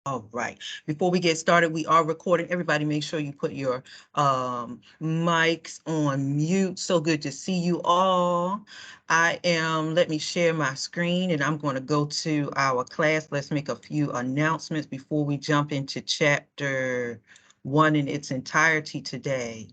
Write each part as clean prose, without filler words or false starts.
All right. Before we get started, we are recording. Everybody make sure you put your mics on mute. So good to see you all. Let me share my screen and I'm going to go to our class. Let's make a few announcements before we jump into chapter 1 in its entirety today.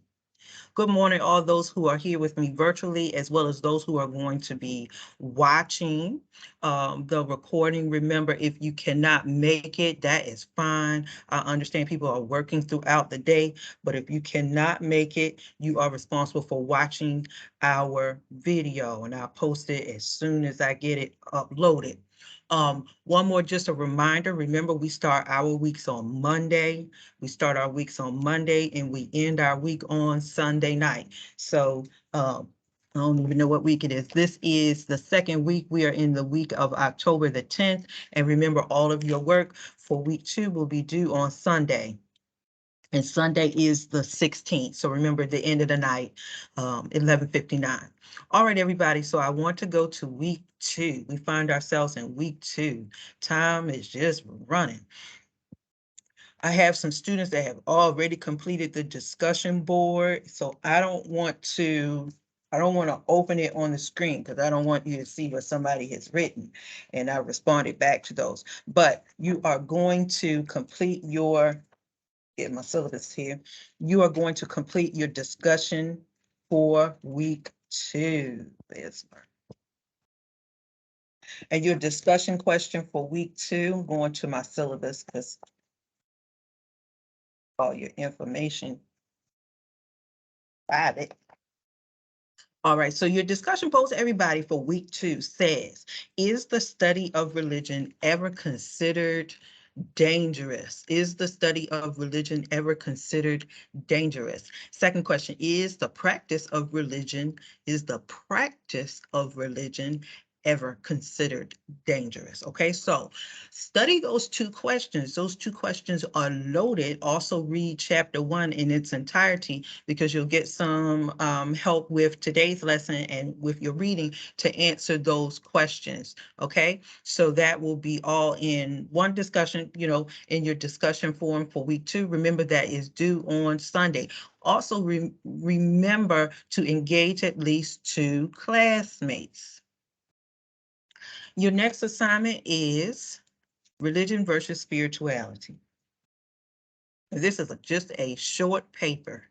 Good morning, all those who are here with me virtually, as well as those who are going to be watching the recording. Remember, if you cannot make it, that is fine. I understand people are working throughout the day, but if you cannot make it, you are responsible for watching our video, and I'll post it as soon as I get it uploaded. One more, just a reminder, remember we start our weeks on Monday. We start our weeks on Monday and we end our week on Sunday night. So I don't even know what week it is. This is the second week. We are in the week of October the 10th. And remember, all of your work for week 2 will be due on Sunday. And Sunday is the 16th. So remember the end of the night, 11:59. All right, everybody. So I want to go to week 2. We find ourselves in week 2. Time is just running. I have some students that have already completed the discussion board. So I don't want to open it on the screen because I don't want you to see what somebody has written. And I responded back to those. But you are going to complete get my syllabus here. You are going to complete your discussion for week 2. There's my, and your discussion question for week 2, I'm going to my syllabus because all your information, got it. All right, so your discussion post, everybody, for week 2 says, is the study of religion ever considered dangerous? Is the study of religion ever considered dangerous? Second question, is the practice of religion ever considered dangerous? Okay, so study those 2 questions. Those 2 questions are loaded. Also read chapter 1 in its entirety because you'll get some help with today's lesson and with your reading to answer those questions. Okay, so that will be all in one discussion, in your discussion forum for week 2. Remember that is due on Sunday. Also remember to engage at least 2 classmates. Your next assignment is religion versus spirituality. This is just a short paper.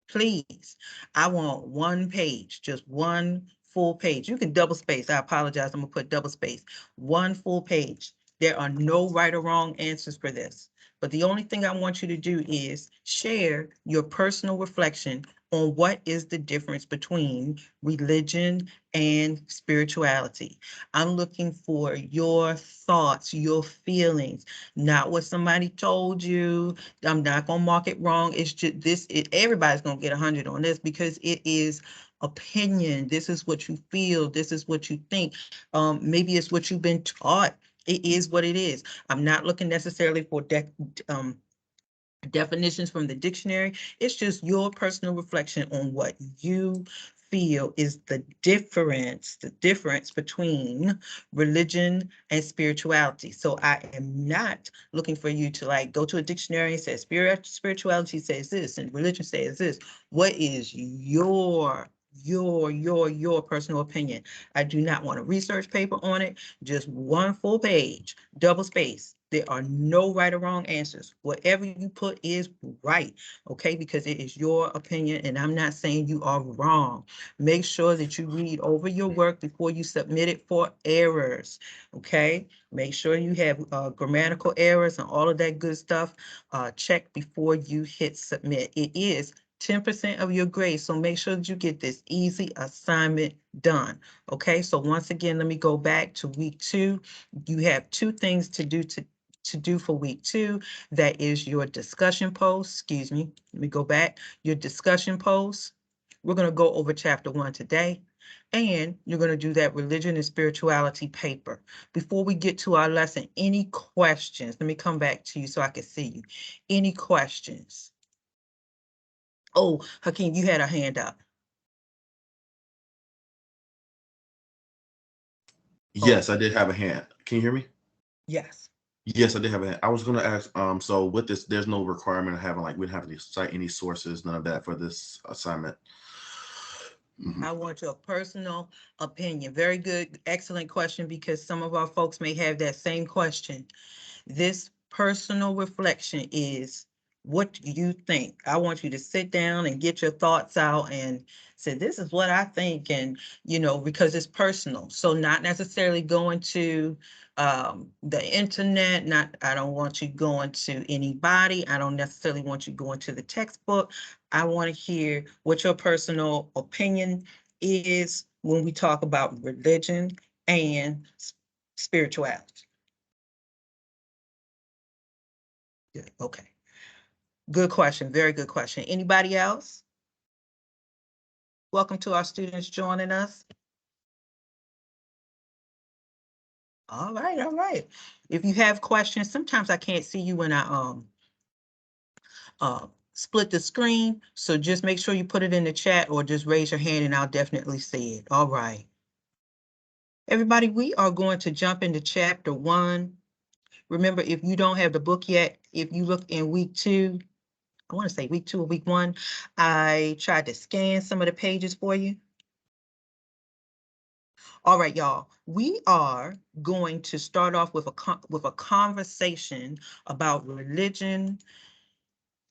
Please, I want 1 page, just 1 full page. You can double space. I apologize. I'm gonna put double space. 1 full page. There are no right or wrong answers for this. But the only thing I want you to do is share your personal reflection on what is the difference between religion and spirituality. I'm looking for your thoughts, your feelings, not what somebody told you. I'm not gonna mark it wrong. It's just everybody's gonna get 100 on this because it is opinion. This is what you feel. This is what you think. Maybe it's what you've been taught. It is what it is. I'm not looking necessarily for definitions from the dictionary. It's just your personal reflection on what you feel is the difference between religion and spirituality. So I am not looking for you to like go to a dictionary and say spirituality says this and religion says this. What is your personal opinion? I do not want a research paper on it, just 1 full page, double space. There are no right or wrong answers. Whatever you put is right, okay? Because it is your opinion and I'm not saying you are wrong. Make sure that you read over your work before you submit it for errors, okay? Make sure you have grammatical errors and all of that good stuff checked before you hit submit. It is 10% of your grade, so make sure that you get this easy assignment done, okay? So once again, let me go back to week 2. You have 2 things to do for week 2. That is your discussion post. Excuse me. Let me go back. Your discussion post. We're going to go over chapter 1 today. And you're going to do that religion and spirituality paper. Before we get to our lesson, any questions? Let me come back to you so I can see you. Any questions? Oh, Hakeem, you had a hand up. Oh, Yes, I did have a hand. Can you hear me? yes. Yes, I did have it. I was gonna ask, so with this, there's no requirement of having like we don't have to cite any sources, none of that for this assignment. Mhm. I want your personal opinion. Very good, excellent question, because some of our folks may have that same question. This personal reflection is, what do you think? I want you to sit down and get your thoughts out and say, this is what I think. And, because it's personal. So not necessarily going to the internet. Not, I don't want you going to anybody. I don't necessarily want you going to the textbook. I want to hear what your personal opinion is when we talk about religion and spirituality. Good. Okay. Good question. Very good question. Anybody else? Welcome to our students joining us. All right, all right. If you have questions, sometimes I can't see you when I split the screen. So just make sure you put it in the chat or just raise your hand and I'll definitely see it. All right. Everybody, we are going to jump into chapter 1. Remember, if you don't have the book yet, if you look in week 2, I want to say week 2 or week 1, I tried to scan some of the pages for you. All right, y'all, we are going to start off with a conversation about religion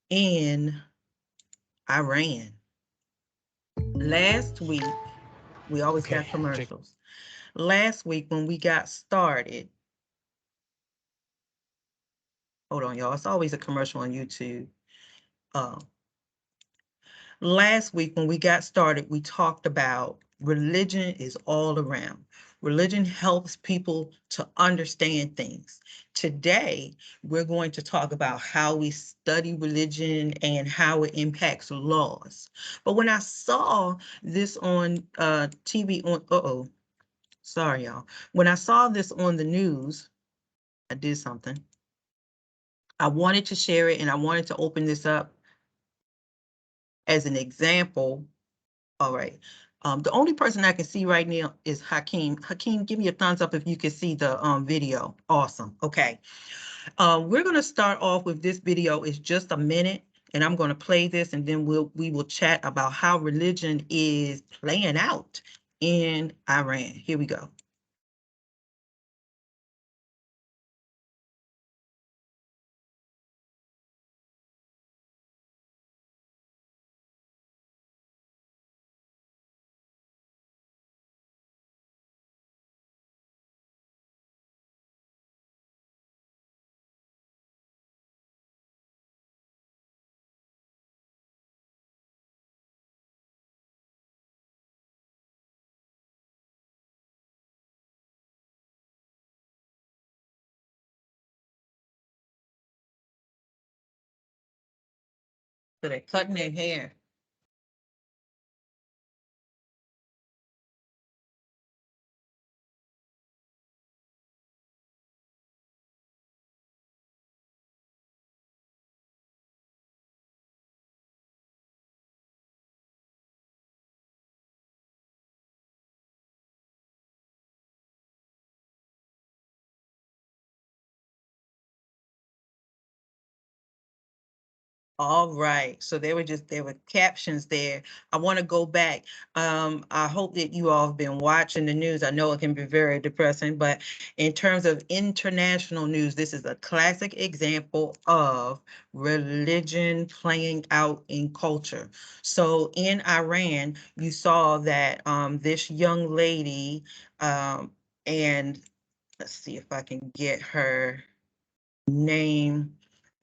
in Iran. Last week, we always got commercials. Last week when we got started, hold on, y'all, it's always a commercial on YouTube. Last week when we got started, we talked about religion is all around. Religion helps people to understand things. Today, we're going to talk about how we study religion and how it impacts laws. But when I saw this on TV sorry, y'all. When I saw this on the news, I did something. I wanted to share it and I wanted to open this up as an example. All right. The only person I can see right now is Hakeem. Hakeem, give me a thumbs up if you can see the video. Awesome. Okay. We're going to start off with this video. It's just a minute, and I'm going to play this, and then we will chat about how religion is playing out in Iran. Here we go. So they're cutting their hair. All right, so there were captions there. I want to go back. I hope that you all have been watching the news. I know it can be very depressing, but in terms of international news, this is a classic example of religion playing out in culture. So in Iran, you saw that this young lady, and let's see if I can get her name.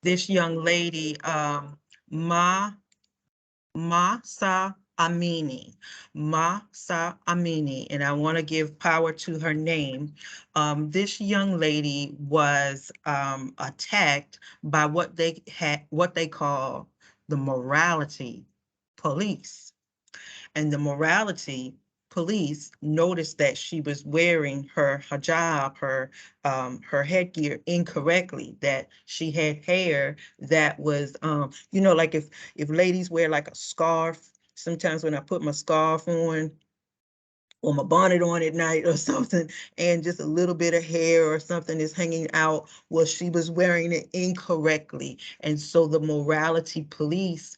This young lady, Ma Masa Amini, Masa Amini, and I want to give power to her name. This young lady was attacked by what they call the morality police. And the morality police noticed that she was wearing her hijab, her headgear incorrectly, that she had hair that was, like if ladies wear like a scarf, sometimes when I put my scarf on, or my bonnet on at night or something, and just a little bit of hair or something is hanging out, well, she was wearing it incorrectly. And so the morality police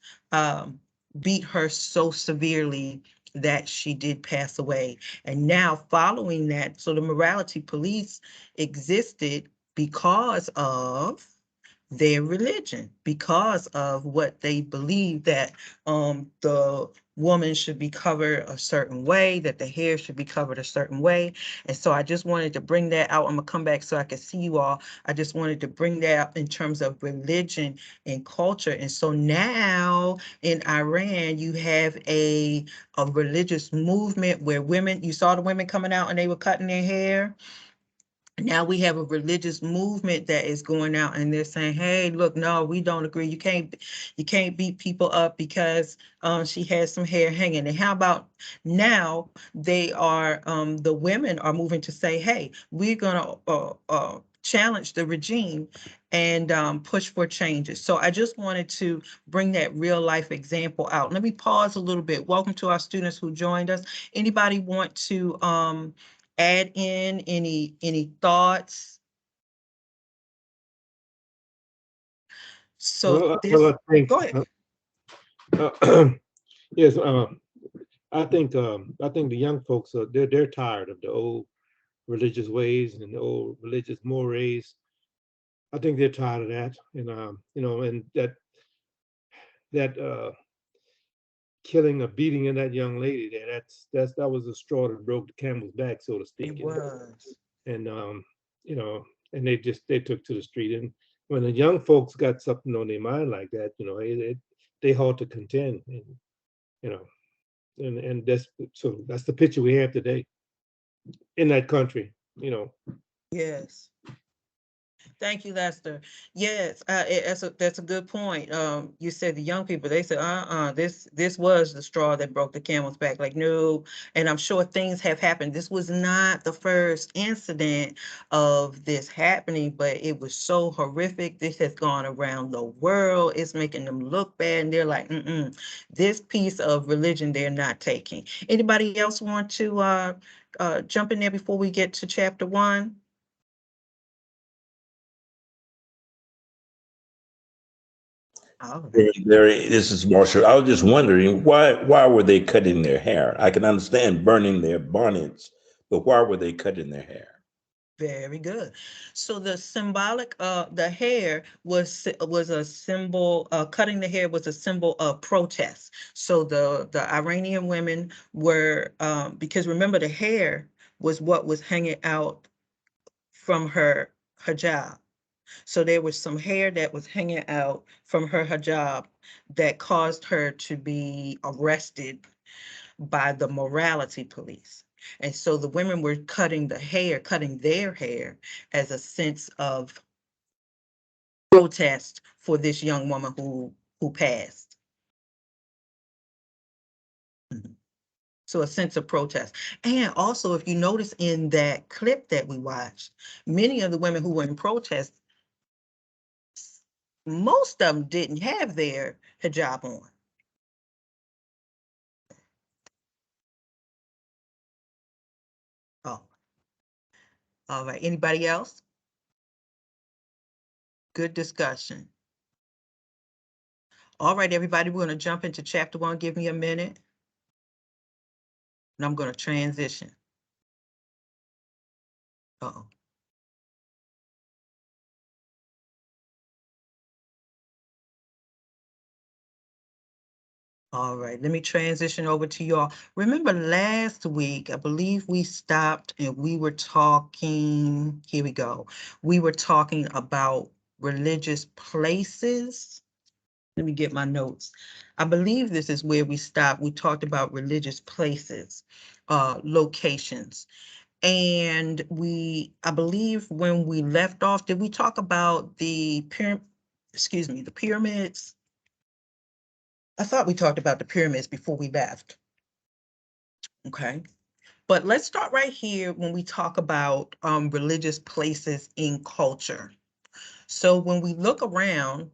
beat her so severely that she did pass away. And now following that, so the morality police existed because of their religion, because of what they believe, that the woman should be covered a certain way, that the hair should be covered a certain way. And so I just wanted to bring that out. I'm gonna come back so I can see you all. I just wanted to bring that out in terms of religion and culture. And so now in Iran, you have a religious movement where women, you saw the women coming out and they were cutting their hair. Now we have a religious movement that is going out and they're saying, hey, look, no, we don't agree. You can't beat people up because she has some hair hanging. And how about now they are, the women are moving to say, hey, we're gonna challenge the regime and push for changes. So I just wanted to bring that real life example out. Let me pause a little bit. Welcome to our students who joined us. Anybody want to add in any thoughts? So Well, this, I think, go ahead. yes, I think the young folks are they're tired of the old religious ways and the old religious mores. I think they're tired of that, and and that killing or beating of that young lady there, that was the straw that broke the camel's back, so to It speak. was. And you know, and they took to the street. And when the young folks got something on their mind like that, they halt to contend, and you know, and that's the picture we have today in that country. Yes. Thank you, Lester. Yes, that's a good point. You said the young people, they said, this was the straw that broke the camel's back. Like, no, and I'm sure things have happened. This was not the first incident of this happening, but it was so horrific. This has gone around the world. It's making them look bad, and they're like, this piece of religion they're not taking. Anybody else want to jump in there before we get to chapter 1? Oh. This is Marshall. I was just wondering why were they cutting their hair? I can understand burning their bonnets, but why were they cutting their hair? Very good. So the symbolic, the hair was a symbol, cutting the hair was a symbol of protest. So the Iranian women were, because remember the hair was what was hanging out from her hijab. So there was some hair that was hanging out from her hijab that caused her to be arrested by the morality police. And so the women were cutting their hair as a sense of protest for this young woman who passed. Mhm. So a sense of protest. And also, if you notice in that clip that we watched, many of the women who were in protest, most of them didn't have their hijab on. Oh, all right. Anybody else? Good discussion. All right, everybody, we're going to jump into chapter 1. Give me a minute. And I'm going to transition. Uh-oh. All right, let me transition over to y'all. Remember last week, I believe we stopped and we were talking, here we go. We were talking about religious places. Let me get my notes. I believe this is where we stopped. We talked about religious places, locations. And I believe when we left off, did we talk about the pyramids? I thought we talked about the pyramids before we left. Okay. But let's start right here when we talk about religious places in culture. So when we look around,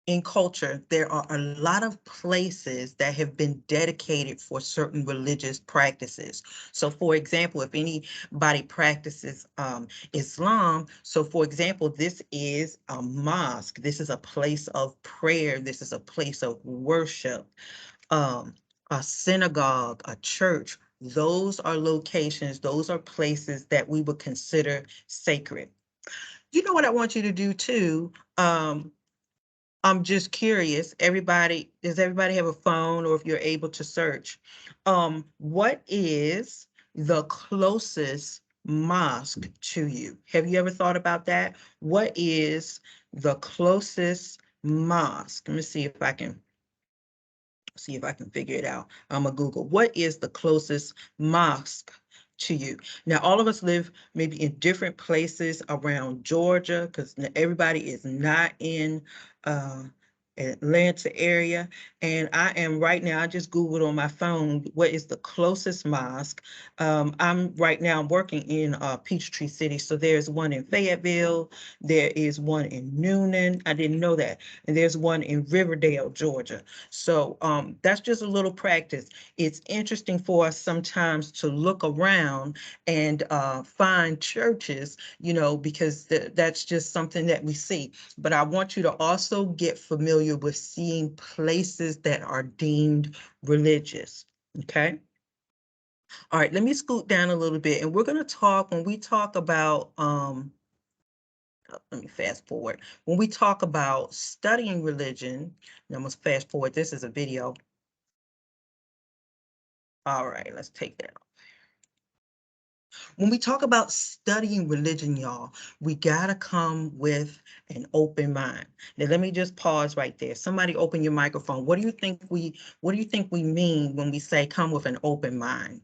in culture, there are a lot of places that have been dedicated for certain religious practices. So for example, if anybody practices Islam, so for example, this is a mosque, this is a place of prayer, this is a place of worship, a synagogue, a church. Those are locations, those are places that we would consider sacred. You know what I want you to do too? I'm just curious, does everybody have a phone, or if you're able to search? What is the closest mosque to you? Have you ever thought about that? What is the closest mosque? Let me see if I can figure it out. I'm gonna Google, what is the closest mosque to you? Now, all of us live maybe in different places around Georgia, because everybody is not in Atlanta area. And I am right now, I just Googled on my phone, what is the closest mosque? I'm working in Peachtree City. So there's one in Fayetteville, there is one in Noonan. I didn't know that. And there's one in Riverdale, Georgia. So that's just a little practice. It's interesting for us sometimes to look around and find churches, because that's just something that we see. But I want you to also get familiar with seeing places that are deemed religious, okay? All right, let me scoot down a little bit, and we're going to talk, when we talk about, let me fast forward. When we talk about studying religion, I'm going to fast forward, this is a video. All right, let's take that off. When we talk about studying religion, y'all, we gotta come with an open mind. Now, let me just pause right there. Somebody open your microphone. What do you think we mean when we say come with an open mind?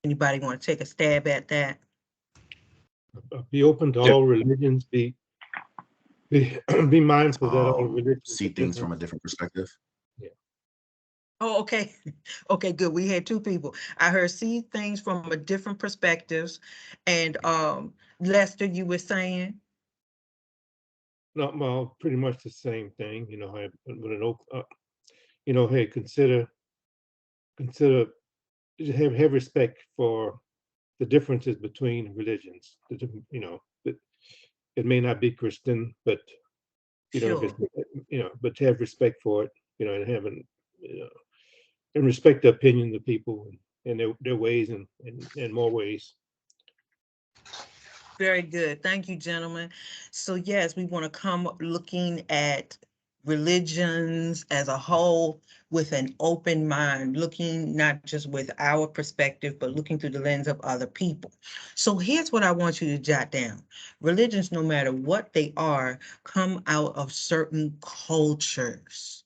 Anybody want to take a stab at that? Be open to all religions, be mindful that all religions See are things from different. a different perspective. Oh, okay. Okay, good. We had two people. I heard see things from a different perspectives. And Lester, you were saying? Not well, pretty much the same thing, with an open, hey, consider, have respect for the differences between religions. The different, it may not be Christian, but if Sure. it's, but to have respect for it, and having, and respect the opinions of people and their ways and more ways. Very good. Thank you, gentlemen. So yes, we want to come looking at religions as a whole with an open mind, looking not just with our perspective, but looking through the lens of other people. So here's what I want you to jot down. Religions, no matter what they are, come out of certain cultures.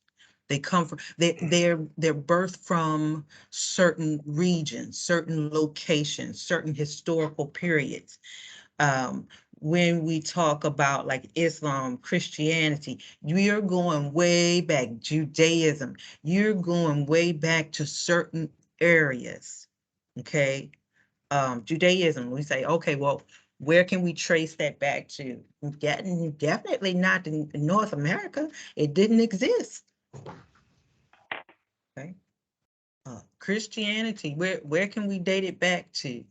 They come from, they're birthed from certain regions, certain locations, certain historical periods. When we talk about like Islam, Christianity, you're going way back, Judaism, you're going way back to certain areas, okay? Judaism, we say, okay, well, where can we trace that back to? Definitely not in North America. It didn't exist, okay? Christianity, where can we date it back to?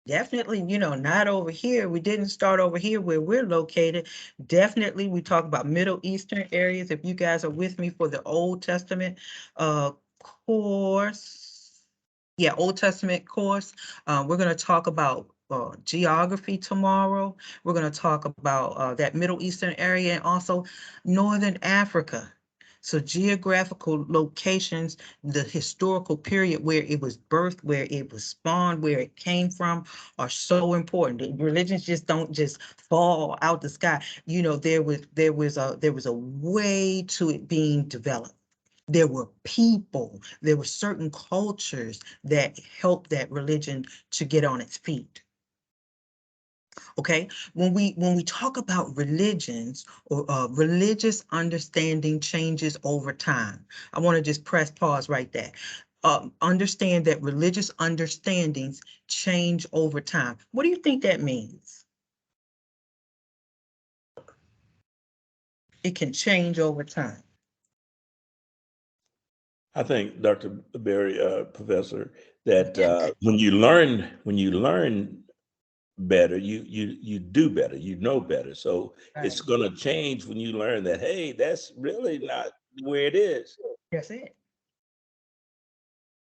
Definitely, not over here. We didn't start over here where we're located. Definitely, we talk about Middle Eastern areas. If you guys are with me for the Old Testament course, yeah, Old Testament course, we're going to talk about geography tomorrow. We're going to talk about that Middle Eastern area and also Northern Africa. So geographical locations, the historical period where it was birthed, where it was spawned, where it came from, are so important. The religions just don't just fall out the sky. There was a way to it being developed. There were people, there were certain cultures that helped that religion to get on its feet. Okay, when we talk about religions or religious understanding changes over time, I want to just press pause right there. Understand that religious understandings change over time. What do you think that means? It can change over time. I think, Dr. Berry, Professor, that when you learn better, you do better, you know better. So it's Right. going to change when you learn that, hey, that's really not where it is. That's it.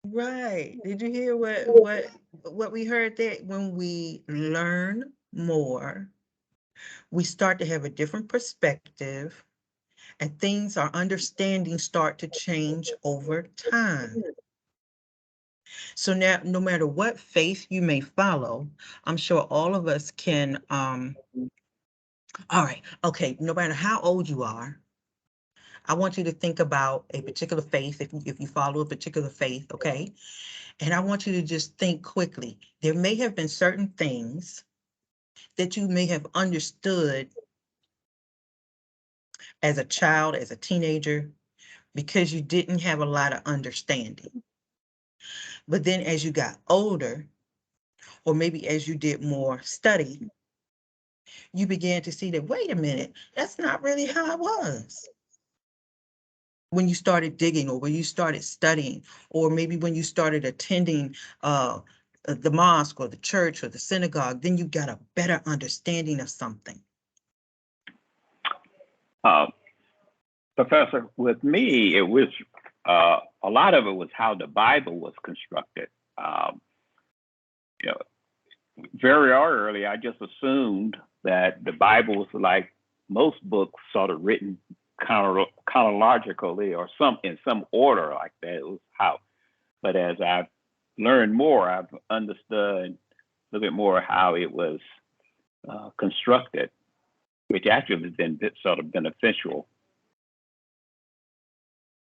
Right. Did you hear what we heard there? When we learn more, we start to have a different perspective, and things, our understanding start to change over time. So now, no matter what faith you may follow, I'm sure all of us can, all right, okay, no matter how old you are, I want you to think about a particular faith, if you follow a particular faith, okay? And I want you to just think quickly. There may have been certain things that you may have understood as a child, as a teenager, because you didn't have a lot of understanding. But then as you got older, or maybe as you did more study, you began to see that, wait a minute, that's not really how it was. When you started digging, or when you started studying, or maybe when you started attending the mosque or the church or the synagogue, then you got a better understanding of something. Professor, with me, it was a lot of it was how the Bible was constructed. You know, very early, I just assumed that the Bible was like most books, sort of written chronologically or in some order like that. It was how. But as I've learned more, I've understood a little bit more how it was constructed, which actually has been sort of beneficial.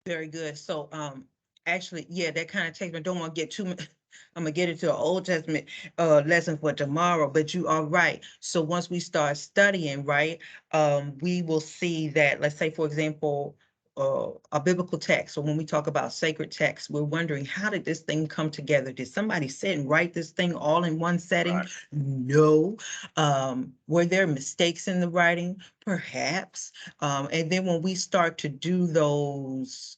Very good. So actually, yeah, that kind of takes me, don't want to get too much. I'm gonna get into an Old Testament lesson for tomorrow, but you are right. So once we start studying, right, we will see that, let's say, for example, a biblical text, or when we talk about sacred text, we're wondering, how did this thing come together? Did somebody sit and write this thing all in one setting? Right. No. Were there mistakes in the writing? Perhaps. And then when we start to do those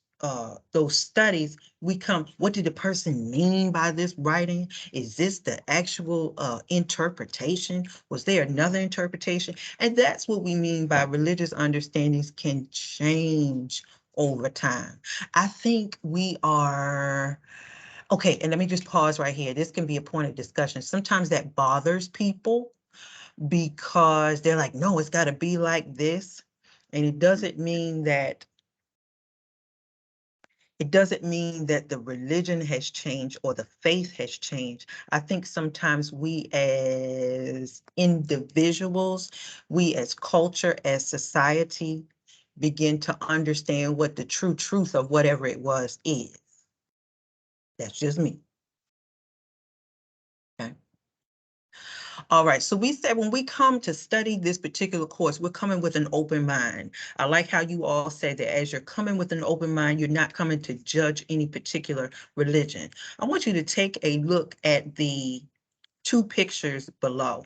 studies, we come, what did the person mean by this writing? Is this the actual interpretation? Was there another interpretation? And that's what we mean by religious understandings can change over time. I think we are, okay, and let me just pause right here. This can be a point of discussion. Sometimes that bothers people because they're like, no, it's got to be like this. And it doesn't mean that the religion has changed or the faith has changed. I think sometimes we as individuals, we as culture, as society, begin to understand what the true truth of whatever it was is. That's just me. Okay. All right, so we said when we come to study this particular course, we're coming with an open mind. I like how you all said that as you're coming with an open mind, you're not coming to judge any particular religion. I want you to take a look at the two pictures below.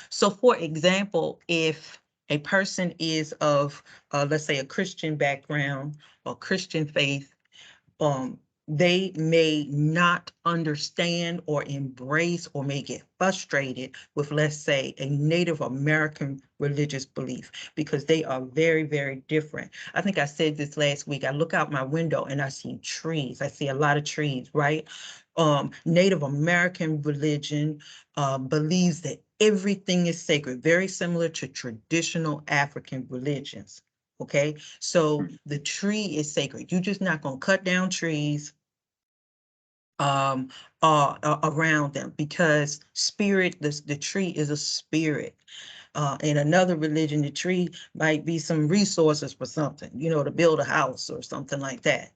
So for example, if a person is of, let's say, a Christian background or Christian faith, they may not understand or embrace or may get frustrated with, let's say, a Native American religious belief, because they are very, very different. I think I said this last week. I look out my window and I see trees. I see a lot of trees, right? Native American religion believes that everything is sacred, very similar to traditional African religions. Okay, so the tree is sacred. You're just not going to cut down trees around them, because spirit, the tree is a spirit. In another religion, the tree might be some resources for something, to build a house or something like that.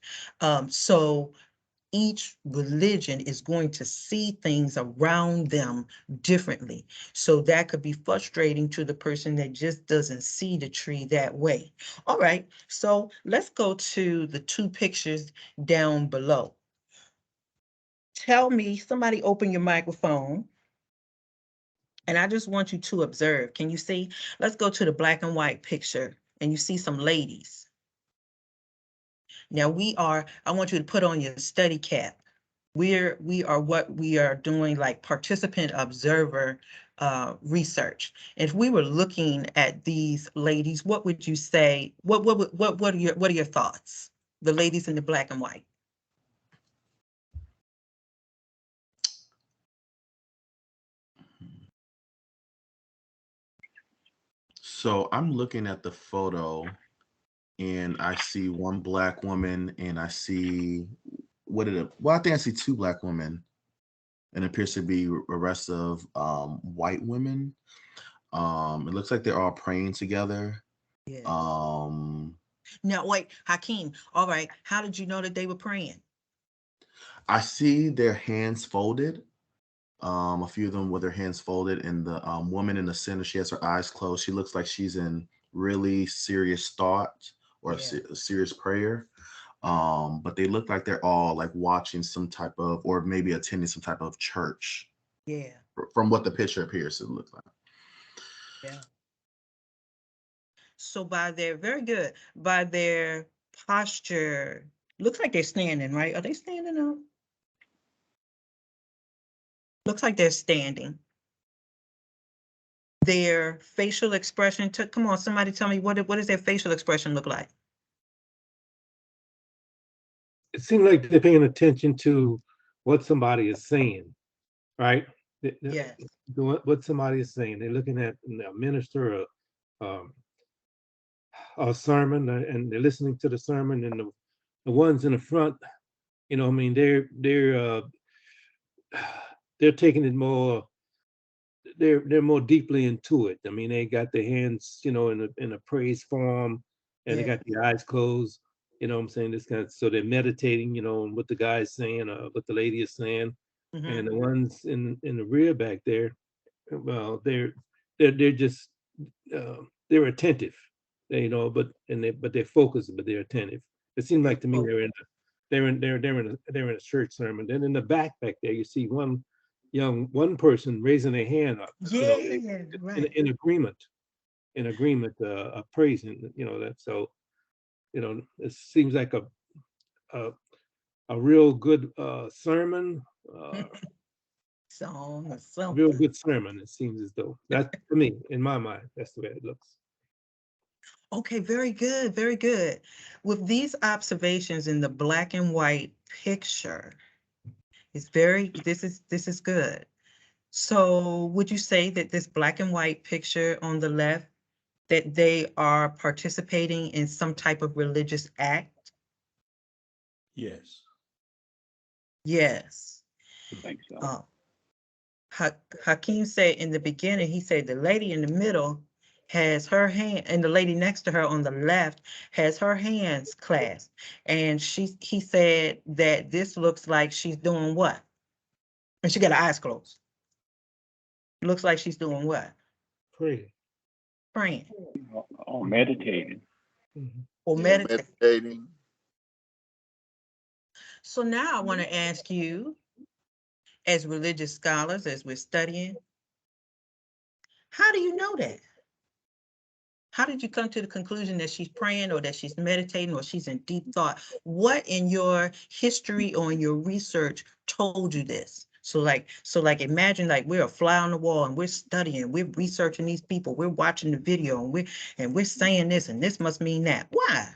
So each religion is going to see things around them differently. So that could be frustrating to the person that just doesn't see the tree that way. All right, so let's go to the two pictures down below. Tell me, somebody open your microphone. And I just want you to observe. Can you see? Let's go to the black and white picture and you see some ladies. Now I want you to put on your study cap. We are what we are doing, like participant observer research. If we were looking at these ladies, what would you say? What are your thoughts? The ladies in the black and white. So I'm looking at the photo and I see one black woman and I see I think I see two black women and it appears to be a rest of white women. It looks like they're all praying together. Yeah. Um, Now wait, Hakeem. All right. How did you know that they were praying? I see their hands folded. A few of them with their hands folded, and the woman in the center, she has her eyes closed. She looks like she's in really serious thought or Yeah. a serious prayer. But they look like they're all like watching some type of, or maybe attending some type of church. Yeah. From what the picture appears to look like. Yeah. So very good, by their posture, looks like they're standing, right? Are they standing up? Looks like they're standing. Their facial expression, come on, somebody tell me, what does their facial expression look like? It seems like they're paying attention to what somebody is saying, right? Yes. What somebody is saying. They're looking at a minister, a sermon, and they're listening to the sermon, and the ones in the front, you know, I mean, they're taking it more. They're more deeply into it. I mean, they got their hands, you know, in a praise form, and they Yeah. got their eyes closed. You know what I'm saying? This kind of, so they're meditating, you know, on what the guy is saying, what the lady is saying. Mhm. And the ones in the rear back there, well, they're just they're attentive, you know, but they're focused, but they're attentive. It seems like to me they're in a church sermon. Then in the back there, you see one person raising their hand up, you know, Yeah, right. in agreement, praising, you know, that. So, you know, it seems like a real good sermon, Song or real something. good sermon. It seems as though that, to me, in my mind, that's the way it looks. Okay, very good, very good. With these observations in the black and white picture, this is good. So would you say that this black and white picture on the left, that they are participating in some type of religious act? Yes. Yes. I think so. Hakeem said in the beginning, he said the lady in the middle has her hand, and the lady next to her on the left has her hands clasped. And he said that this looks like she's doing what? And she got her eyes closed. Looks like she's doing what? Pray. Praying Oh, meditating. Mhm. or Yeah, meditating. meditating. So now I want to ask you, as religious scholars, as we're studying, how do you know that? How did you come to the conclusion that she's praying or that she's meditating or she's in deep thought? What in your history or in your research told you this? So like imagine like we're a fly on the wall and we're studying, we're researching these people, we're watching the video and we're saying this and this must mean that. Why?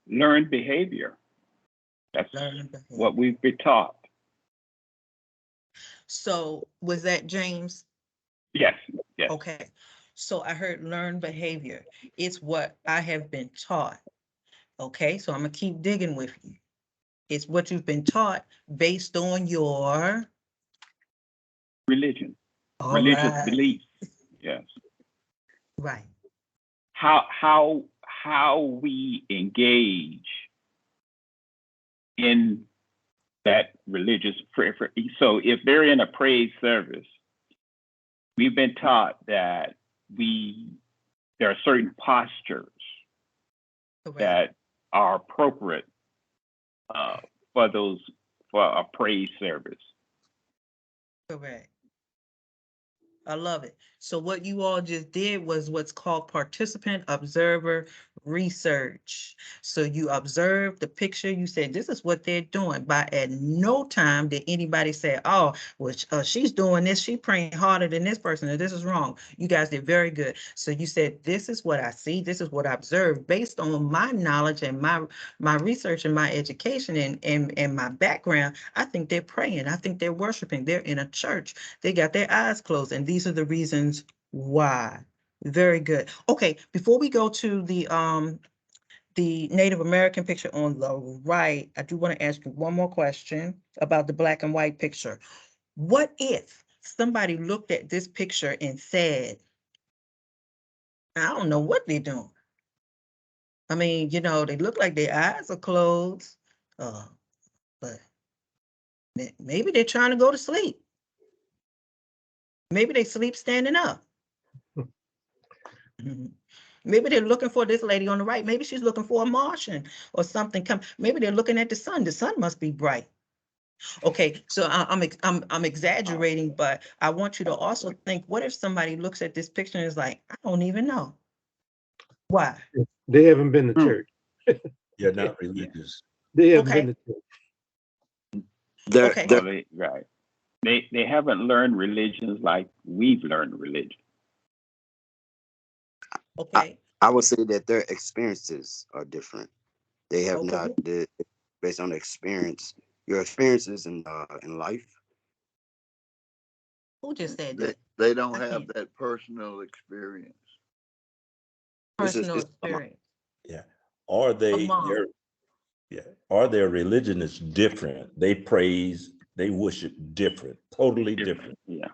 Learned behavior. That's Learning behavior. what we've been taught. So was that James? Yes, yes. Okay. So I heard learned behavior. It's what I have been taught. Okay, so I'm gonna keep digging with you. It's what you've been taught based on your Religion, all religious right, beliefs. Yes. right. How we engage in that religious preference. So if they're in a praise service, we've been taught that there are certain postures Correct. that are appropriate for a praise service. Correct. I love it. So what you all just did was what's called participant observer research. So you observed the picture, you said, this is what they're doing. But at no time did anybody say, oh, well, she's doing this, she's praying harder than this person, or this is wrong. You guys did very good. So you said, this is what I see, this is what I observe based on my knowledge and my research and my education and my background. I think they're praying, I think they're worshiping, they're in a church, they got their eyes closed, and these are the reasons why. Very good. Okay, before we go to the Native American picture on the right, I do want to ask you one more question about the black and white picture. What if somebody looked at this picture and said, I don't know what they're doing. I mean, you know, they look like their eyes are closed, but maybe they're trying to go to sleep. Maybe they sleep standing up. Maybe they're looking for this lady on the right. Maybe she's looking for a Martian or something. Maybe they're looking at the sun. The sun must be bright. Okay, so I'm exaggerating, but I want you to also think, what if somebody looks at this picture and is like, I don't even know. Why? They haven't been to church. You're not religious. They haven't Okay. been to church. Okay. Well, right. They haven't learned religions like we've learned religion. Okay. I would say that their experiences are different. They have Okay. not based on experience. Your experiences in life. Who just said They, that? they don't I have can't. that personal experience. Personal it's experience. Yeah. Or Among. or their religion is different. They praise, they worship different, totally different. Yeah.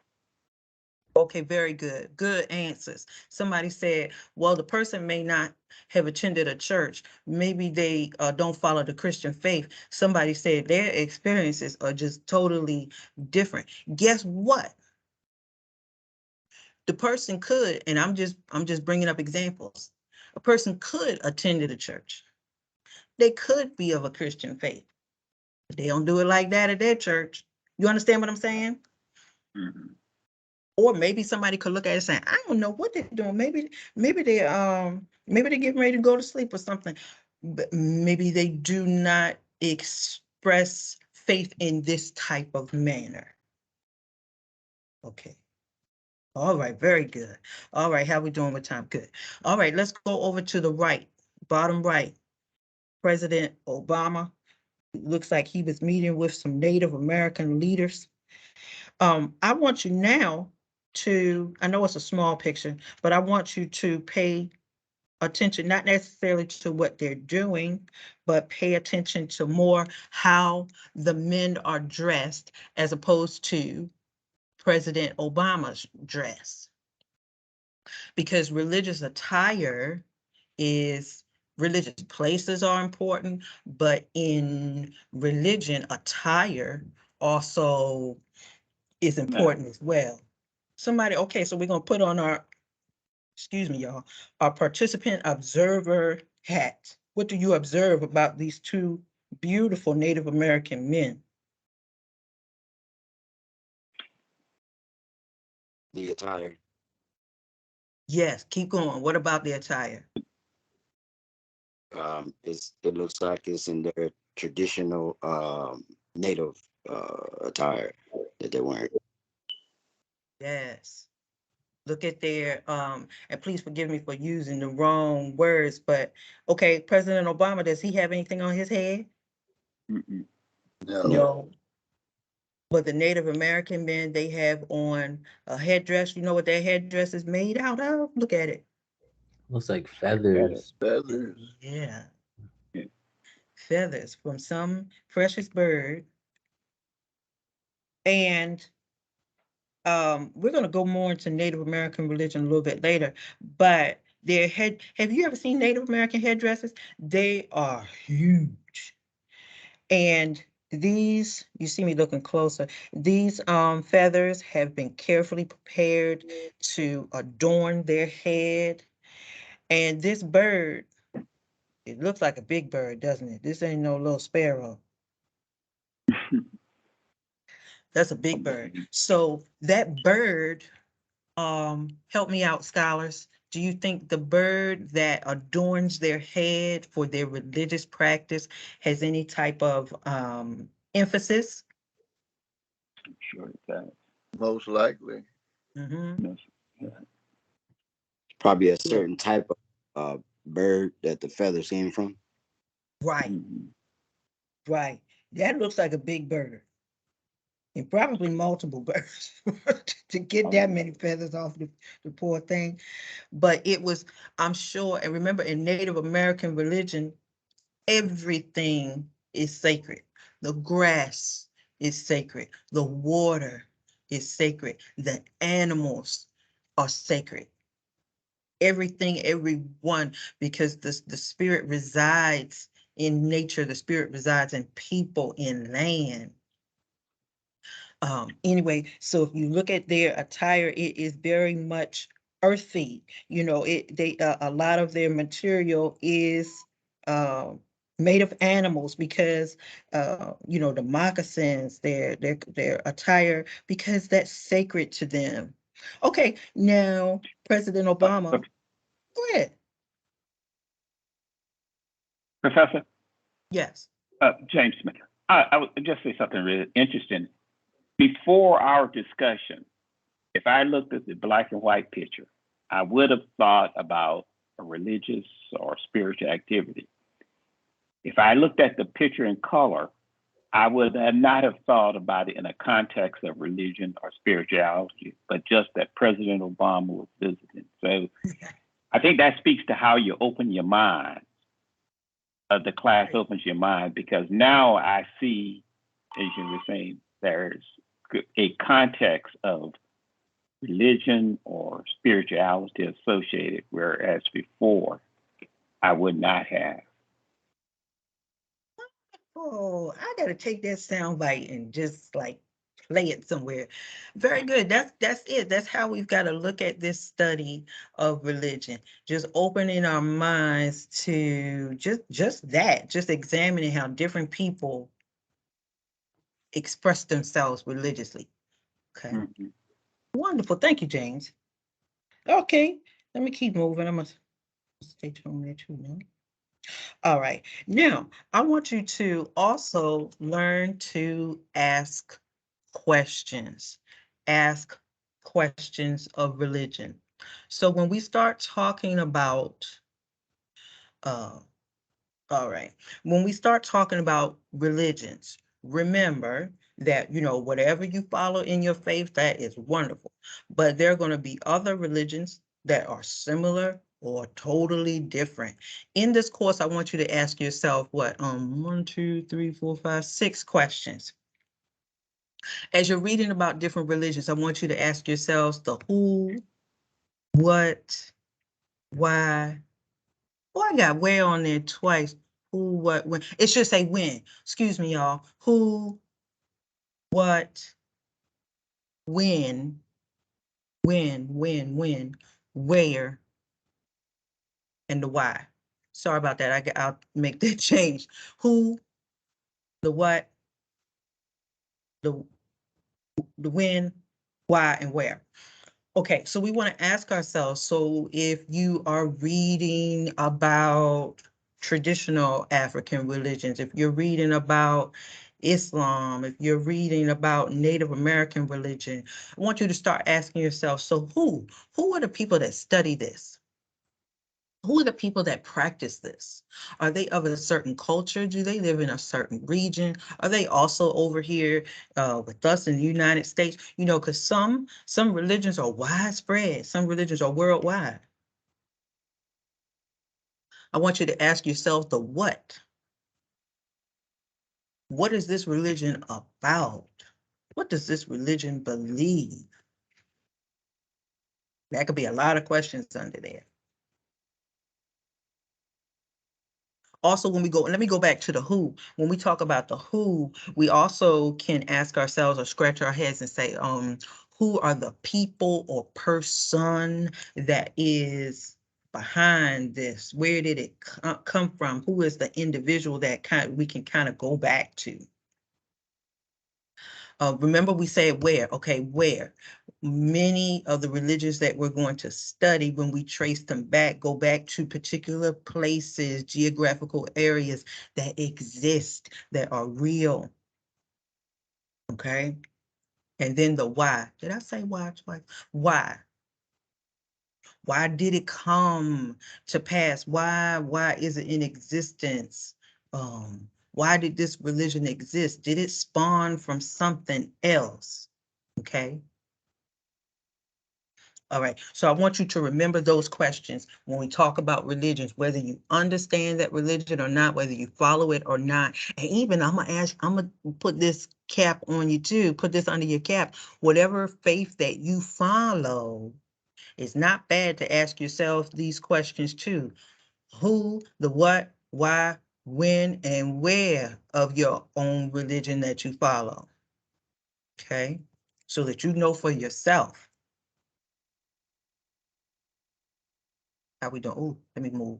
Okay, very good. Good answers. Somebody said, well, the person may not have attended a church. Maybe they don't follow the Christian faith. Somebody said their experiences are just totally different. Guess what? The person could, and I'm just bringing up examples. A person could attend a church. They could be of a Christian faith. But they don't do it like that at their church. You understand what I'm saying? Mm-hmm. Or maybe somebody could look at it and say, I don't know what they're doing. Maybe they're getting ready to go to sleep or something. But maybe they do not express faith in this type of manner. Okay. All right, very good. All right, how we doing with time? Good. All right, let's go over to the right, bottom right. President Obama. It looks like he was meeting with some Native American leaders. I want you now to, I know it's a small picture, but I want you to pay attention, not necessarily to what they're doing, but pay attention to more how the men are dressed as opposed to President Obama's dress. Because religious attire is, religious places are important, but in religion, attire also is important as well. Somebody, okay, so we're gonna put on our, excuse me, y'all, our participant observer hat. What do you observe about these two beautiful Native American men? The attire. Yes, keep going. What about the attire? It looks like it's in their traditional native attire that they're wearing. Yes. Look at their, and please forgive me for using the wrong words, but okay, President Obama, does he have anything on his head? Mm-mm. No. But the Native American men, they have on a headdress. You know what their headdress is made out of? Look at it. Looks like feathers. Feathers. Yeah. Yeah. Feathers from some precious bird. And we're going to go more into Native American religion a little bit later, but their head, have you ever seen Native American headdresses? They are huge. And these, you see me looking closer, these feathers have been carefully prepared to adorn their head. And this bird, it looks like a big bird, doesn't it? This ain't no little sparrow. That's a big bird. So that bird Help me out, scholars. Do you think the bird that adorns their head for their religious practice has any type of emphasis? I'm sure it does. Most likely. Mhm. Yes. Probably a Yeah. certain type of bird that the feathers came from. Right, Mhm. right. That looks like a big bird. And probably multiple birds to get that many feathers off the poor thing. But it was, I'm sure, and remember in Native American religion, everything is sacred. The grass is sacred. The water is sacred. The animals are sacred. Everything, everyone, because the spirit resides in nature, the spirit resides in people, in land. Anyway, so if you look at their attire, it is very much earthy. You know, a lot of their material is made of animals because you know, the moccasins, their attire, because that's sacred to them. Okay, now President Obama, go ahead. Professor, Yes. James Smith, I would just say something really interesting. Before our discussion, if I looked at the black and white picture, I would have thought about a religious or spiritual activity. If I looked at the picture in color, I would not have thought about it in a context of religion or spirituality, but just that President Obama was visiting. So I think that speaks to how you open your mind. The class opens your mind, because now I see, as you were saying, there's a context of religion or spirituality associated, whereas before I would not have. Oh, I gotta take that sound bite and just like play it somewhere. Very good. That's it. That's how we've got to look at this study of religion. Just opening our minds to just that, just examining how different people express themselves religiously. Okay. Mhm. Wonderful. Thank you, James. Okay, let me keep moving. I'm gonna stay tuned there too now. All right. Now, I want you to also learn to ask questions. Ask questions of religion. So when we start talking about, uh, all right, when we start talking about religions, remember that, you know, whatever you follow in your faith, that is wonderful. But there are going to be other religions that are similar or totally different. In this course, I want you to ask yourself what, 1, 2, 3, 4, 5, 6 questions. As you're reading about different religions, I want you to ask yourselves the who, what, why. Oh, I got where on there twice. Who, what, when. It should say when. Excuse me, y'all. Who, what, when, where, and the why. Sorry about that. I'll make that change. Who, the what, the when, why, and where. Okay, so we want to ask ourselves, so if you are reading about traditional African religions, if you're reading about Islam, if you're reading about Native American religion, I want you to start asking yourself, so who are the people that study this? Who are the people that practice this? Are they of a certain culture? Do they live in a certain region? Are they also over here with us in the United States? You know, because some religions are widespread. Some religions are worldwide. I want you to ask yourself the what. What is this religion about? What does this religion believe? That could be a lot of questions under there. Also, when we go, let me go back to the who. When we talk about the who, we also can ask ourselves or scratch our heads and say, who are the people or person that is behind this? Where did it come from? Who is the individual that we can kind of go back to? Remember we said where, okay, where? Many of the religions that we're going to study, when we trace them back, go back to particular places, geographical areas that exist, that are real. Okay? And then the why. Did I say why twice? Why? Why did it come to pass? Why is it in existence? Why did this religion exist? Did it spawn from something else? Okay. All right, so I want you to remember those questions when we talk about religions, whether you understand that religion or not, whether you follow it or not. And even I'm gonna put this cap on you too, put this under your cap. Whatever faith that you follow, it's not bad to ask yourself these questions too. Who, the what, why, when, and where of your own religion that you follow. Okay, so that you know for yourself. How we doing? Oh, let me move.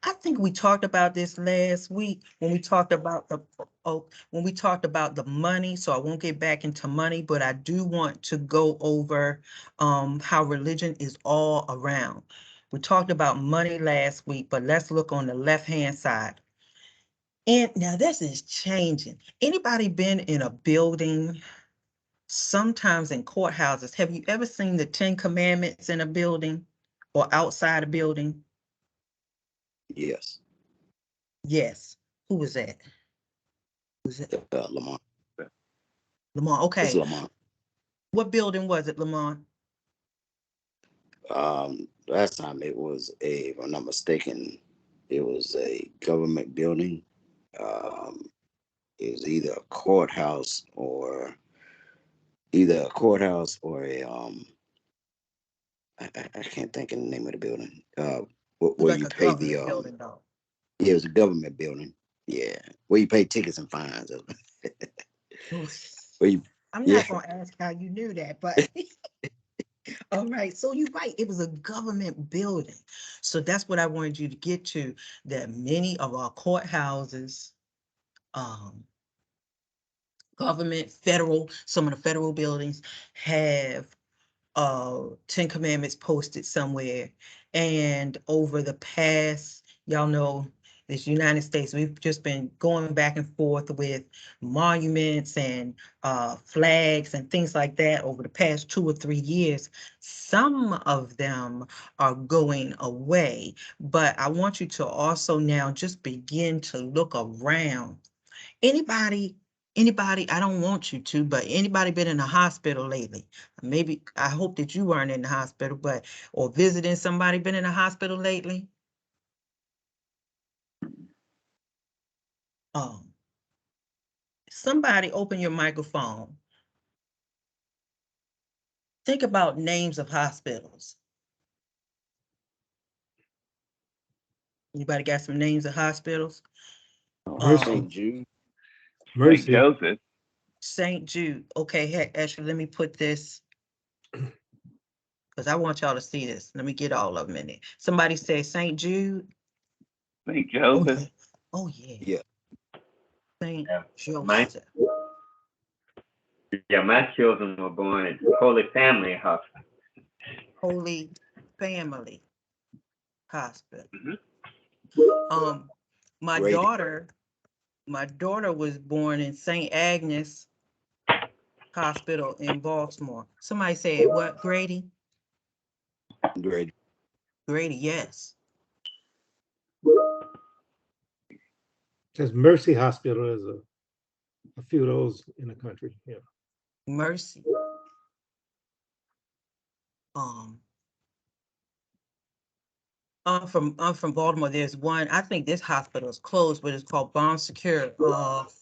I think we talked about this last week when we talked about the money. So I won't get back into money, but I do want to go over how religion is all around. We talked about money last week, but let's look on the left-hand side. And now this is changing. Anybody been in a building? Sometimes in courthouses, have you ever seen the 10 Commandments in a building or outside a building? Yes. Yes. Who was that? Was it Lamont. Lamont? It's Okay. Lamont. What building was it, Lamont? Last time it was if I'm not mistaken, it was a government building. It was either a courthouse or a I can't think of the name of the building. Where Like you a pay the government building, though. yeah, it was a government building. Yeah, where you pay tickets and fines. Where you I'm yeah not gonna ask how you knew that, but all right. So you're right. It was a government building. So that's what I wanted you to get to, that many of our courthouses, government, federal, some of the federal buildings have 10 Commandments posted somewhere. And over the past, y'all know, this United States, we've just been going back and forth with monuments and flags and things like that over the past 2 or 3 years. Some of them are going away, but I want you to also now just begin to look around. Anybody, I don't want you to, but anybody been in a hospital lately? Maybe, I hope that you weren't in the hospital, but, or visiting somebody been in a hospital lately? Somebody open your microphone. Think about names of hospitals. Anybody got some names of hospitals? Mercy. St. Jude. St. Mercy. Joseph. St. Jude. Okay, heck, actually, let me put this, because I want y'all to see this. Let me get all of them in it. Somebody say St. Jude. St. Oh, Joseph. yeah. Oh, yeah. Yeah. St. My Joseph. my children were born at Holy Family Hospital. Holy Family Hospital. Mhm. My Grady. daughter was born in St. Agnes Hospital in Baltimore. Somebody said what, Grady? Grady. Grady, yes. There's Mercy Hospital. There's a few of those in the country. Yeah. Mercy. I'm from Baltimore. There's one, I think this hospital is closed, but it's called Bon Secure,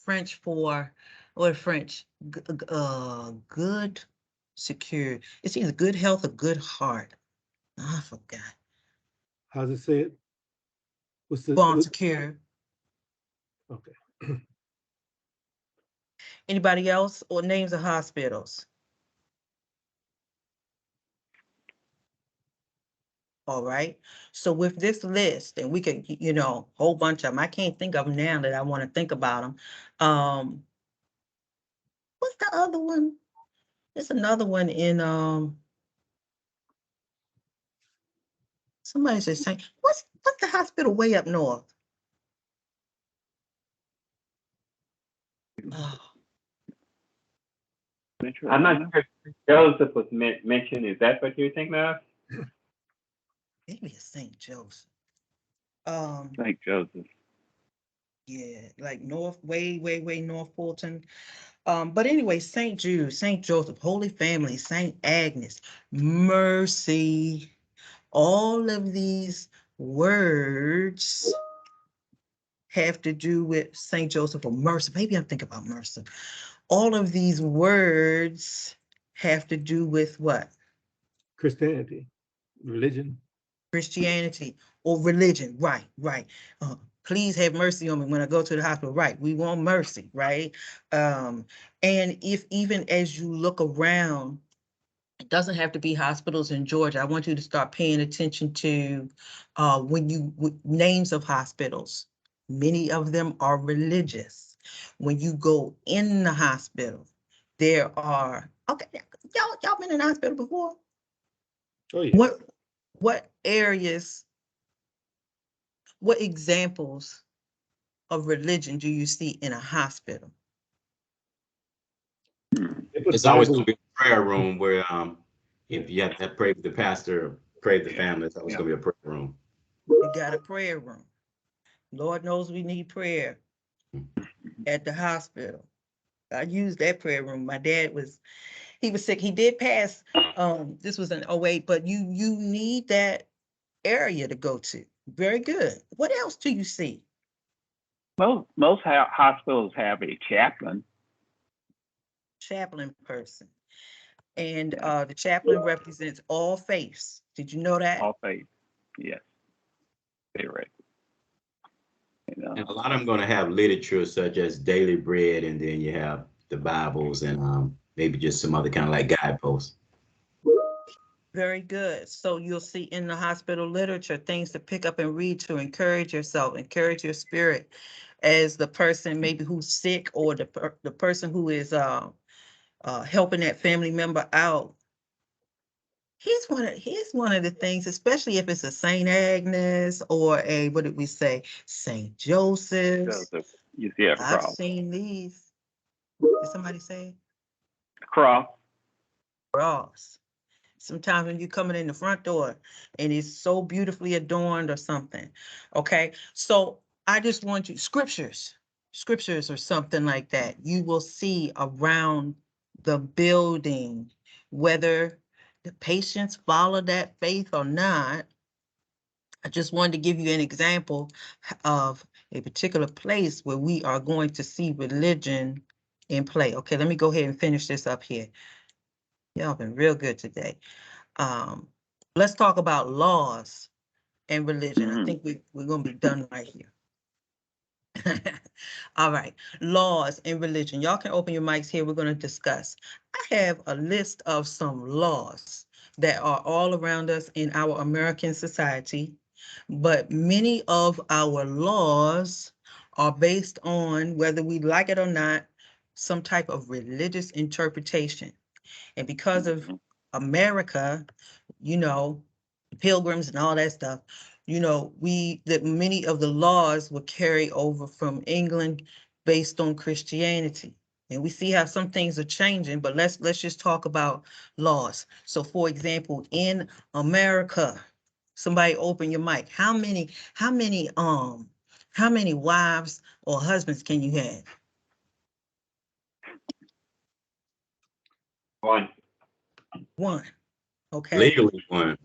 French for, what French? Good secure. It's either good health or good heart. I forgot. How's it say it? What's the Bon Secure. okay? Anybody else or names of hospitals? All right. So with this list, and we can, whole bunch of them. I can't think of them now that I want to think about them. what's the other one? There's another one in somebody said St. What's the hospital way up north? Oh, I'm not sure if Joseph was mentioned. Is that what you're thinking of? maybe it's St. Joseph. St. Joseph. Yeah, like north, way North Fulton. But anyway, St. Jude, St. Joseph, Holy Family, St. Agnes, Mercy, all of these words have to do with St. Joseph or Mercy. Maybe I'm thinking about Mercy. All of these words have to do with what? Christianity, religion. Christianity or religion. Right. Please have mercy on me when I go to the hospital. Right. We want mercy, right? And if even as you look around, it doesn't have to be hospitals in Georgia. I want you to start paying attention to names of hospitals. Many of them are religious. When you go in the hospital, there are, okay, y'all been in the hospital before? Oh, yeah. What areas, what examples of religion do you see in a hospital? It's always going to be a prayer room where if you have to pray with the pastor, pray with the family, it's always going to be a prayer room. You got a prayer room. Lord knows we need prayer at the hospital. I used that prayer room. My dad he was sick. He did pass. This was in 08, but you need that area to go to. Very good. What else do you see? Most hospitals have a chaplain. Chaplain person. And the chaplain represents all faiths. Did you know that? All faiths. Yes. Correct. And a lot of them going to have literature such as Daily Bread, and then you have the Bibles and maybe just some other kind of like guideposts. Very good. So you'll see in the hospital literature things to pick up and read to encourage yourself, encourage your spirit as the person maybe who's sick or the person who is helping that family member out. Here's one of the things, especially if it's a St. Agnes or a, what did we say, St. Joseph's. Joseph. You see a I've cross. seen these. Did somebody say? Cross. Cross. Sometimes when you're coming in the front door and it's so beautifully adorned or something. Okay, so I just want you, scriptures or something like that, you will see around the building, whether the patients follow that faith or not. I just wanted to give you an example of a particular place where we are going to see religion in play. Okay, let me go ahead and finish this up here. Y'all been real good today. Let's talk about laws and religion. I think we're going to be done right here. All right, laws and religion. Y'all can open your mics here. We're going to discuss. I have a list of some laws that are all around us in our American society, but many of our laws are based on, whether we like it or not, some type of religious interpretation. And because of America, pilgrims and all that stuff, that many of the laws will carry over from England based on Christianity. And we see how some things are changing, but let's just talk about laws. So for example, in America, somebody open your mic. How many wives or husbands can you have? One. Okay. Legally one.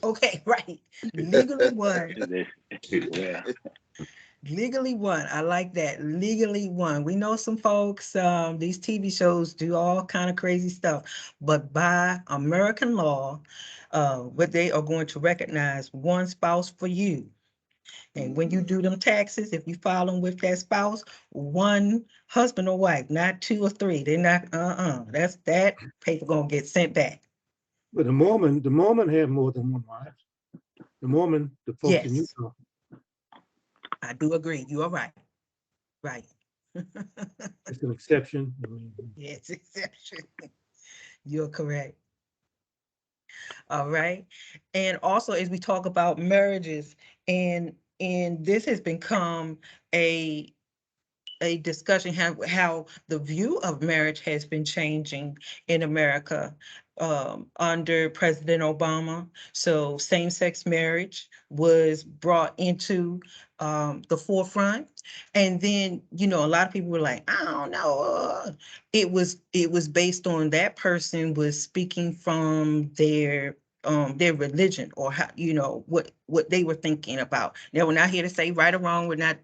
Okay, right. Legally one. Yeah. Legally one. I like that. Legally one. We know some folks, these TV shows do all kind of crazy stuff, but by American law, what they are going to recognize one spouse for you. And when you do them taxes, if you file them with that spouse, one husband or wife, not two or three. They're not, that's that paper gonna get sent back. But the Mormon have more than one wife. The Mormon, the folks in Yes. Utah. I do agree. You are right. Right. It's an exception. I mean, Yes, exception. You're correct. All right. And also, as we talk about marriages, and this has become a discussion how the view of marriage has been changing in America under President Obama. So same-sex marriage was brought into the forefront. And then, you know, a lot of people were like, I don't know. It was based on that person was speaking from their religion or how, you know, what they were thinking about. Now, we're not here to say right or wrong. We're not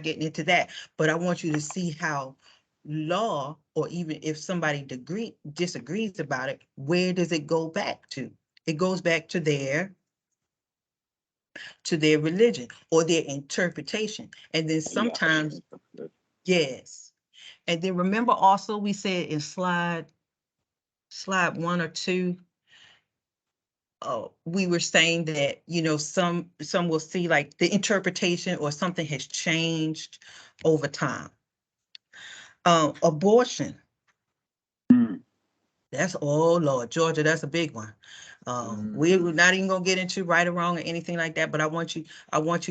getting into that, but I want you to see how law, or even if somebody disagrees about it, where does it go back to? It goes back to their religion or their interpretation. And then sometimes, yes. And then remember also we said in slide 1 or 2, we were saying that, you know, some will see like the interpretation or something has changed over time. Abortion. That's, oh Lord, Georgia, that's a big one. We're not even gonna get into right or wrong or anything like that, but I want you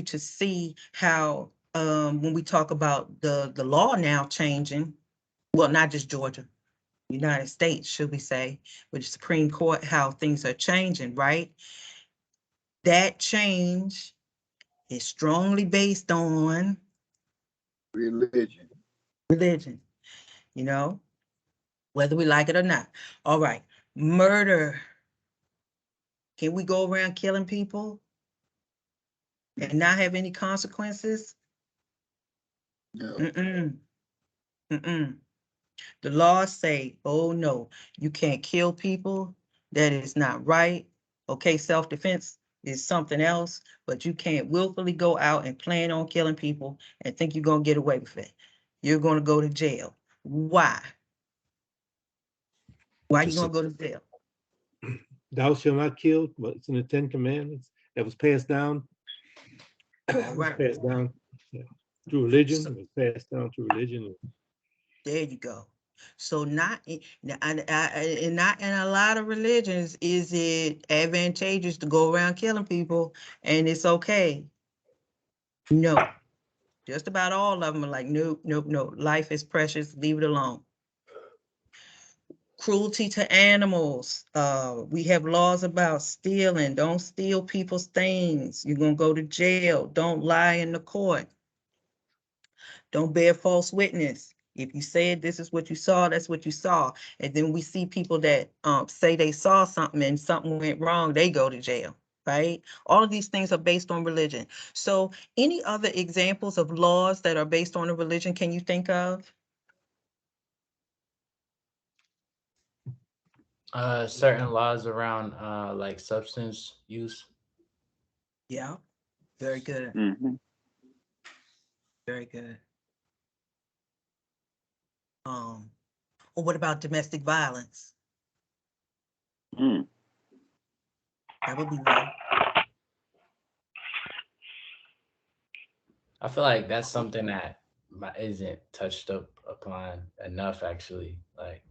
to see how when we talk about the law now changing, well, not just Georgia, United States, should we say, with the Supreme Court, how things are changing, right? That change is strongly based on religion, you know, whether we like it or not. All right, murder. Can we go around killing people and not have any consequences? No. Mm-mm. Mm-mm. The laws say, oh no, you can't kill people. That is not right. Okay, self-defense is something else, but you can't willfully go out and plan on killing people and think you're gonna get away with it. You're gonna go to jail. Why? Why you gonna go to jail? thou shalt not kill, but it's in the Ten Commandments that was passed down. Right. Passed down through religion. It was passed down through religion. There you go. So not in, and not in a lot of religions is it advantageous to go around killing people and it's okay. No, just about all of them are like, nope, nope, no. Life is precious. Leave it alone. Cruelty to animals. We have laws about stealing. Don't steal people's things. You're gonna go to jail. Don't lie in the court. Don't bear false witness. If you said this is what you saw, that's what you saw. And then we see people that say they saw something and something went wrong, they go to jail, right? All of these things are based on religion. So any other examples of laws that are based on a religion can you think of? Certain laws around like substance use. Yeah, very good. Mm-hmm. Very good. Or what about domestic violence? Mm. That would be one. I feel like that's something that isn't touched upon enough, actually. Like,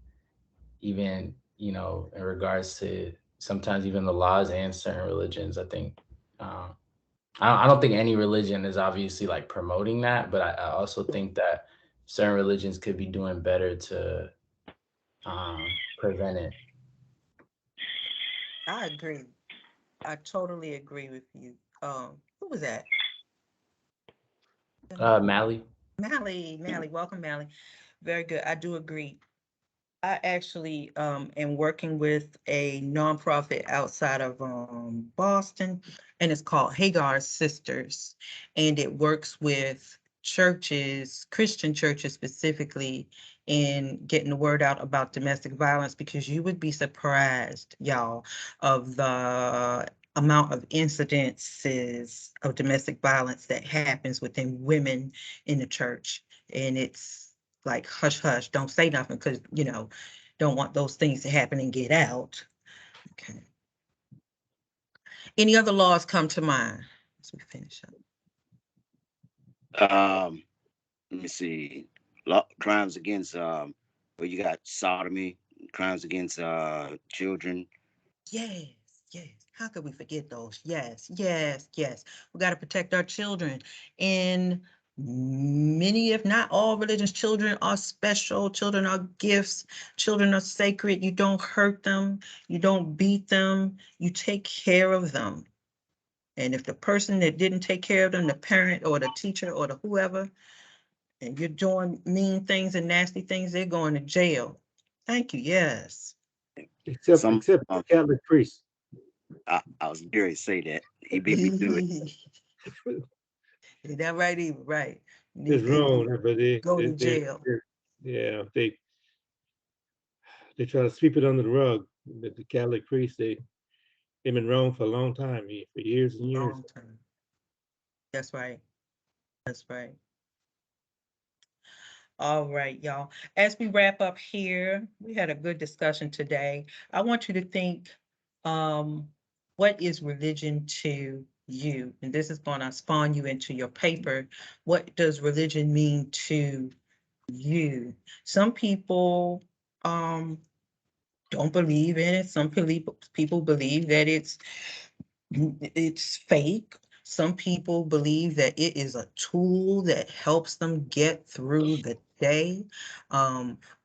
even, you know, in regards to sometimes even the laws and certain religions, I think, I don't think any religion is obviously like promoting that, but I also think that certain religions could be doing better to prevent it. I agree. I totally agree with you. Who was that? Mally. Mally, welcome, Mally. Very good. I do agree. I actually am working with a nonprofit outside of Boston, and it's called Hagar Sisters, and it works with churches, Christian churches specifically, in getting the word out about domestic violence, because you would be surprised, y'all, of the amount of incidences of domestic violence that happens within women in the church. And it's like, hush, hush, don't say nothing, because, you know, don't want those things to happen and get out. Okay. Any other laws come to mind as we finish up? Let me see. crimes against where you got sodomy, crimes against children. Yes, yes. How could we forget those? Yes, yes, yes. We got to protect our children. In many, if not all religions, children are special. Children are gifts. Children are sacred. You don't hurt them. You don't beat them. You take care of them. And if the person that didn't take care of them, the parent or the teacher or the whoever, and you're doing mean things and nasty things, they're going to jail. Thank you. Yes. Except Some except the Catholic priest. I was going to say that he beat me to it. Is that right, Eva? Right. It's wrong, but go to jail. yeah, they try to sweep it under the rug. But the Catholic priests, they've been wrong for a long time, for years and years. Long term. That's right. That's right. All right, y'all. As we wrap up here, we had a good discussion today. I want you to think, what is religion to you? And this is going to spawn you into your paper. What does religion mean to you? Some people don't believe in it. Some people believe that it's fake. Some people believe that it is a tool that helps them get through the day.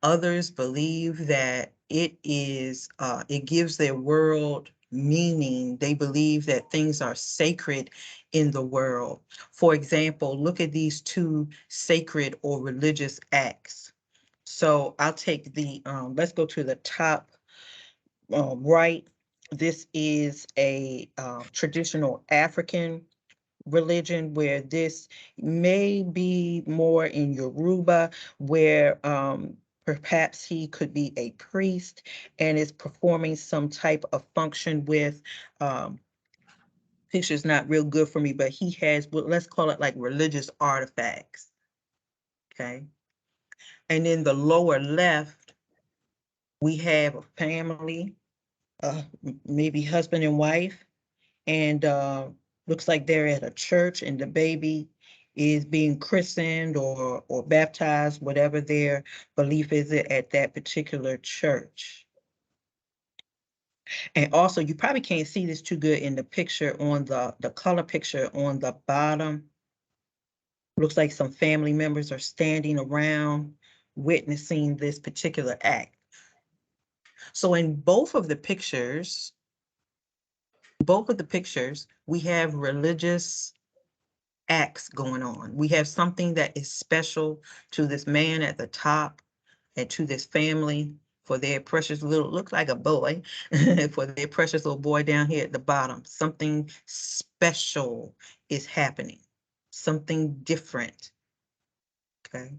Others believe that it gives their world meaning. They believe that things are sacred in the world. For example, look at these two sacred or religious acts. So I'll take let's go to the top right. This is a traditional African religion where this may be more in Yoruba, where perhaps he could be a priest and is performing some type of function with picture's not real good for me, but he has, well, let's call it like religious artifacts. Okay. And in the lower left, we have a family, maybe husband and wife, and looks like they're at a church and the baby is being christened or baptized, whatever their belief is at that particular church. And also, you probably can't see this too good in the picture on the color picture on the bottom. Looks like some family members are standing around witnessing this particular act. So in both of the pictures, we have religious acts going on. We have something that is special to this man at the top and to this family for their precious little, looks like a boy, for their precious little boy down here at the bottom. Something special is happening, something different. Okay.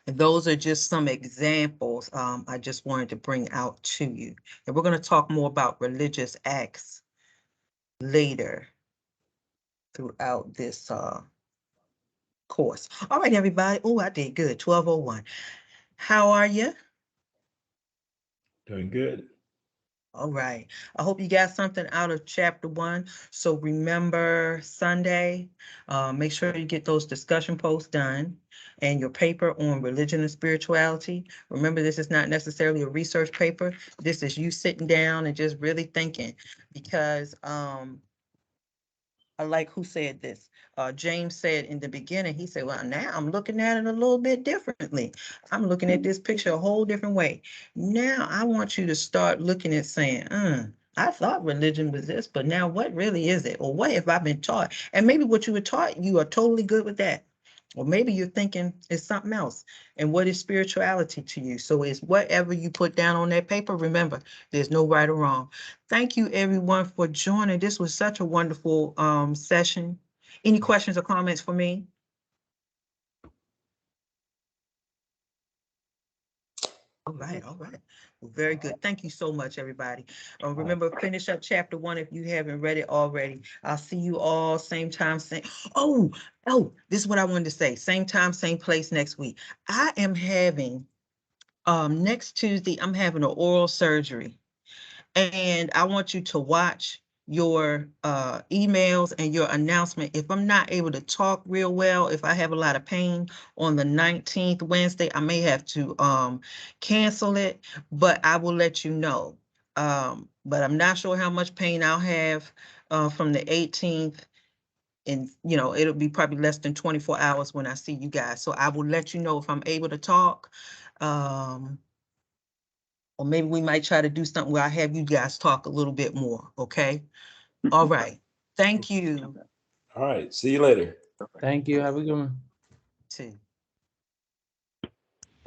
And those are just some examples I just wanted to bring out to you. And we're going to talk more about religious acts later throughout this course. All right, everybody. Oh, I did good. 12:01. How are you? Doing good. All right. I hope you got something out of chapter 1. So remember Sunday, make sure you get those discussion posts done and your paper on religion and spirituality. Remember, this is not necessarily a research paper. This is you sitting down and just really thinking, because I like who said this. James said in the beginning, he said, well, now I'm looking at it a little bit differently. I'm looking at this picture a whole different way. Now I want you to start looking at saying, I thought religion was this, but now what really is it? Or what have I been taught? And maybe what you were taught, you are totally good with that. Or maybe you're thinking it's something else. And what is spirituality to you? So it's whatever you put down on that paper. Remember, there's no right or wrong. Thank you, everyone, for joining. This was such a wonderful session. Any questions or comments for me? All right, all right. Well, very good. Thank you so much, everybody. Remember, finish up chapter 1 if you haven't read it already. I'll see you all same time, same. Oh, this is what I wanted to say. Same time, same place next week. I am having, next Tuesday, I'm having an oral surgery. And I want you to watch your emails and your announcement. If I'm not able to talk real well, if I have a lot of pain on the 19th Wednesday, I may have to cancel it, but I will let you know. But I'm not sure how much pain I'll have from the 18th. And, you know, it'll be probably less than 24 hours when I see you guys. So I will let you know if I'm able to talk. Or maybe we might try to do something where I have you guys talk a little bit more, okay? All right. Thank you. All right. See you later. Thank you. Have a good one. Too.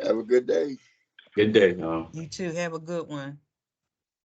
Have a good day. Good day. You too. Have a good one.